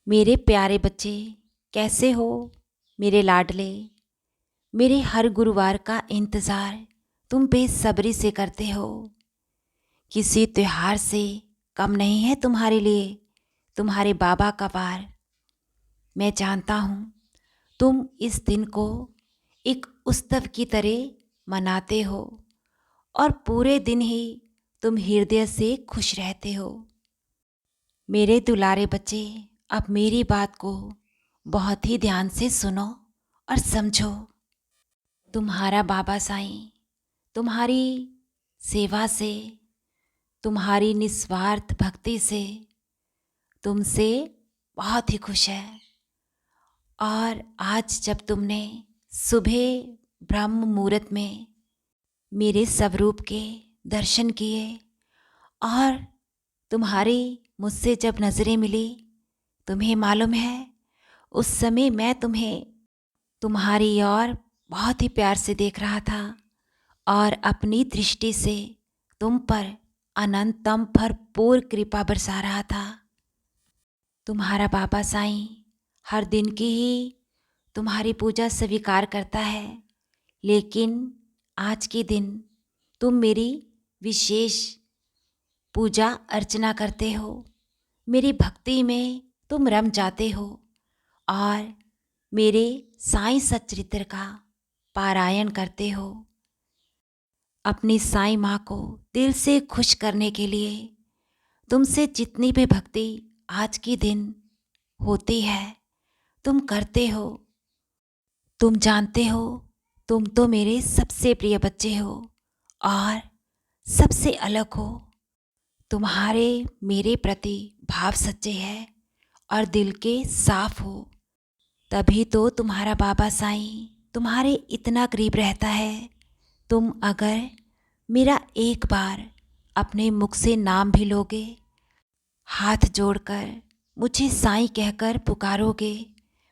मेरे प्यारे बच्चे, कैसे हो? मेरे लाडले, मेरे हर गुरुवार का इंतज़ार तुम बेसब्री से करते हो। किसी त्योहार से कम नहीं है तुम्हारे लिए तुम्हारे बाबा का वार। मैं जानता हूँ तुम इस दिन को एक उत्सव की तरह मनाते हो और पूरे दिन ही तुम हृदय से खुश रहते हो। मेरे दुलारे बच्चे, अब मेरी बात को बहुत ही ध्यान से सुनो और समझो। तुम्हारा बाबा साईं तुम्हारी सेवा से, तुम्हारी निस्वार्थ भक्ति से तुमसे बहुत ही खुश है। और आज जब तुमने सुबह ब्रह्म मुहूर्त में मेरे स्वरूप के दर्शन किए और तुम्हारी मुझसे जब नज़रें मिली, तुम्हें मालूम है उस समय मैं तुम्हें तुम्हारी ओर बहुत ही प्यार से देख रहा था और अपनी दृष्टि से तुम पर अनंतम भरपूर कृपा बरसा रहा था। तुम्हारा बाबा साईं हर दिन की ही तुम्हारी पूजा स्वीकार करता है, लेकिन आज के दिन तुम मेरी विशेष पूजा अर्चना करते हो। मेरी भक्ति में तुम रम जाते हो और मेरे साईं सच्चरित्र का पारायण करते हो। अपनी साईं माँ को दिल से खुश करने के लिए तुमसे जितनी भी भक्ति आज के दिन होती है तुम करते हो। तुम जानते हो तुम तो मेरे सबसे प्रिय बच्चे हो और सबसे अलग हो। तुम्हारे मेरे प्रति भाव सच्चे हैं और दिल के साफ हो, तभी तो तुम्हारा बाबा साईं तुम्हारे इतना करीब रहता है। तुम अगर मेरा एक बार अपने मुख से नाम भी लोगे, हाथ जोड़कर मुझे साईं कहकर पुकारोगे,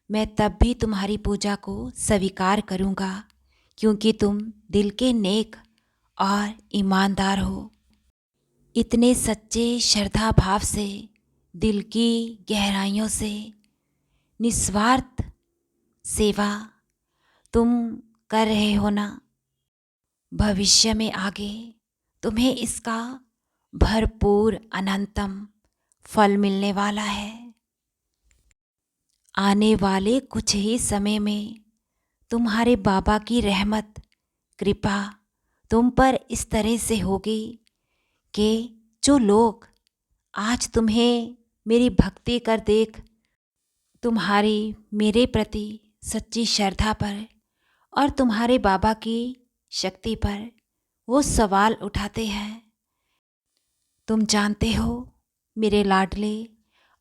मैं तब भी तुम्हारी पूजा को स्वीकार करूँगा, क्योंकि तुम दिल के नेक और ईमानदार हो। इतने सच्चे श्रद्धा भाव से, दिल की गहराइयों से निस्वार्थ सेवा तुम कर रहे हो ना, भविष्य में आगे तुम्हें इसका भरपूर अनंतम फल मिलने वाला है। आने वाले कुछ ही समय में तुम्हारे बाबा की रहमत कृपा तुम पर इस तरह से होगी कि जो लोग आज तुम्हें मेरी भक्ति कर देख तुम्हारी मेरे प्रति सच्ची श्रद्धा पर और तुम्हारे बाबा की शक्ति पर वो सवाल उठाते हैं। तुम जानते हो मेरे लाडले,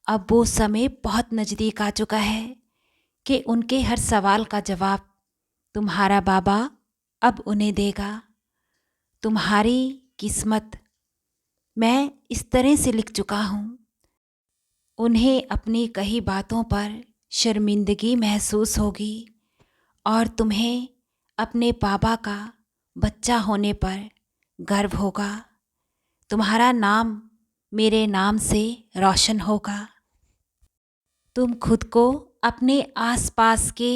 अब वो समय बहुत नज़दीक आ चुका है कि उनके हर सवाल का जवाब तुम्हारा बाबा अब उन्हें देगा। तुम्हारी किस्मत मैं इस तरह से लिख चुका हूँ, उन्हें अपनी कही बातों पर शर्मिंदगी महसूस होगी और तुम्हें अपने बाबा का बच्चा होने पर गर्व होगा। तुम्हारा नाम मेरे नाम से रोशन होगा। तुम खुद को अपने आसपास के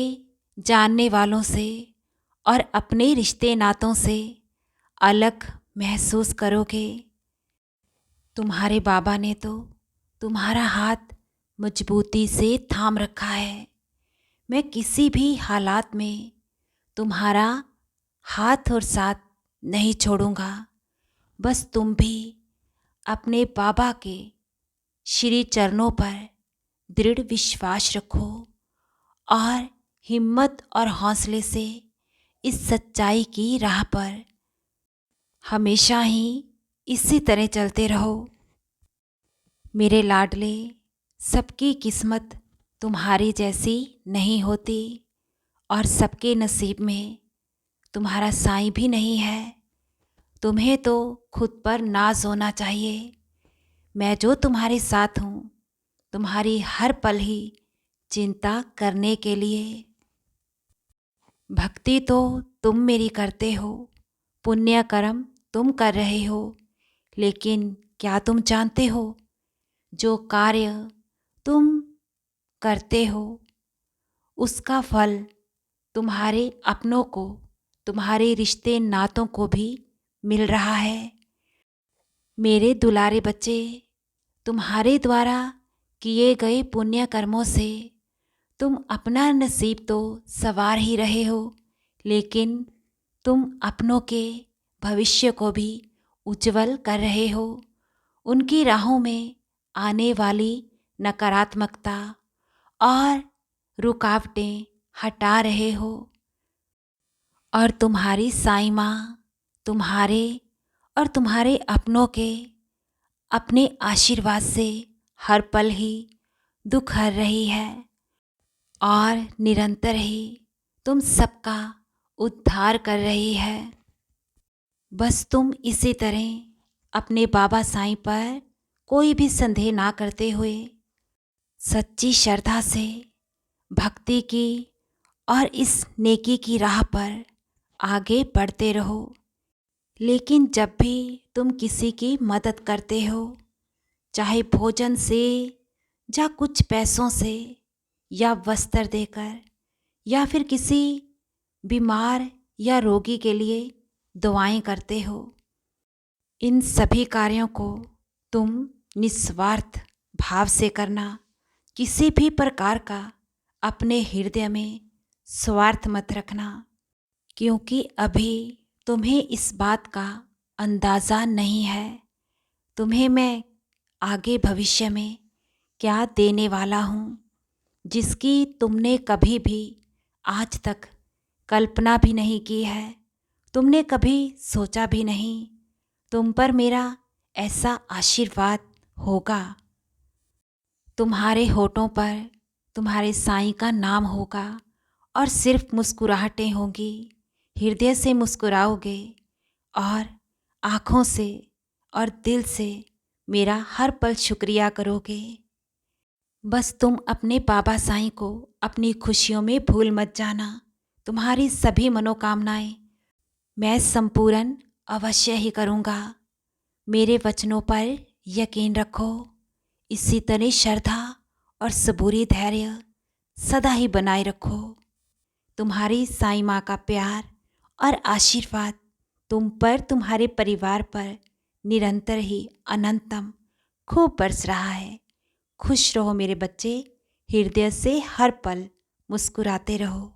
जानने वालों से और अपने रिश्ते नातों से अलग महसूस करोगे। तुम्हारे बाबा ने तो तुम्हारा हाथ मजबूती से थाम रखा है। मैं किसी भी हालात में तुम्हारा हाथ और साथ नहीं छोड़ूंगा। बस तुम भी अपने बाबा के श्री चरणों पर दृढ़ विश्वास रखो और हिम्मत और हौसले से इस सच्चाई की राह पर हमेशा ही इसी तरह चलते रहो। मेरे लाडले, सबकी किस्मत तुम्हारी जैसी नहीं होती और सबके नसीब में तुम्हारा साईं भी नहीं है। तुम्हें तो खुद पर नाज होना चाहिए। मैं जो तुम्हारे साथ हूँ, तुम्हारी हर पल ही चिंता करने के लिए। भक्ति तो तुम मेरी करते हो, पुण्य कर्म तुम कर रहे हो, लेकिन क्या तुम जानते हो जो कार्य तुम करते हो उसका फल तुम्हारे अपनों को, तुम्हारे रिश्ते नातों को भी मिल रहा है। मेरे दुलारे बच्चे, तुम्हारे द्वारा किए गए पुण्य कर्मों से तुम अपना नसीब तो संवार ही रहे हो, लेकिन तुम अपनों के भविष्य को भी उज्जवल कर रहे हो। उनकी राहों में आने वाली नकारात्मकता और रुकावटें हटा रहे हो। और तुम्हारी साईं माँ तुम्हारे और तुम्हारे अपनों के अपने आशीर्वाद से हर पल ही दुख हर रही है और निरंतर ही तुम सबका उद्धार कर रही है। बस तुम इसी तरह अपने बाबा साईं पर कोई भी संदेह ना करते हुए सच्ची श्रद्धा से भक्ति की और इस नेकी की राह पर आगे बढ़ते रहो। लेकिन जब भी तुम किसी की मदद करते हो, चाहे भोजन से या कुछ पैसों से या वस्त्र देकर या फिर किसी बीमार या रोगी के लिए दुआएं करते हो, इन सभी कार्यों को तुम निस्वार्थ भाव से करना। किसी भी प्रकार का अपने हृदय में स्वार्थ मत रखना, क्योंकि अभी तुम्हें इस बात का अंदाज़ा नहीं है तुम्हें मैं आगे भविष्य में क्या देने वाला हूँ, जिसकी तुमने कभी भी आज तक कल्पना भी नहीं की है, तुमने कभी सोचा भी नहीं। तुम पर मेरा ऐसा आशीर्वाद होगा, तुम्हारे होठों पर तुम्हारे साईं का नाम होगा और सिर्फ मुस्कुराहटें होंगी। हृदय से मुस्कुराओगे और आँखों से और दिल से मेरा हर पल शुक्रिया करोगे। बस तुम अपने बाबा साईं को अपनी खुशियों में भूल मत जाना। तुम्हारी सभी मनोकामनाएं मैं संपूर्ण अवश्य ही करूँगा। मेरे वचनों पर यकीन रखो। इसी तरह श्रद्धा और सबूरी धैर्य सदा ही बनाए रखो। तुम्हारी साईं माँ का प्यार और आशीर्वाद तुम पर, तुम्हारे परिवार पर निरंतर ही अनंतम खूब बरस रहा है। खुश रहो मेरे बच्चे, हृदय से हर पल मुस्कुराते रहो।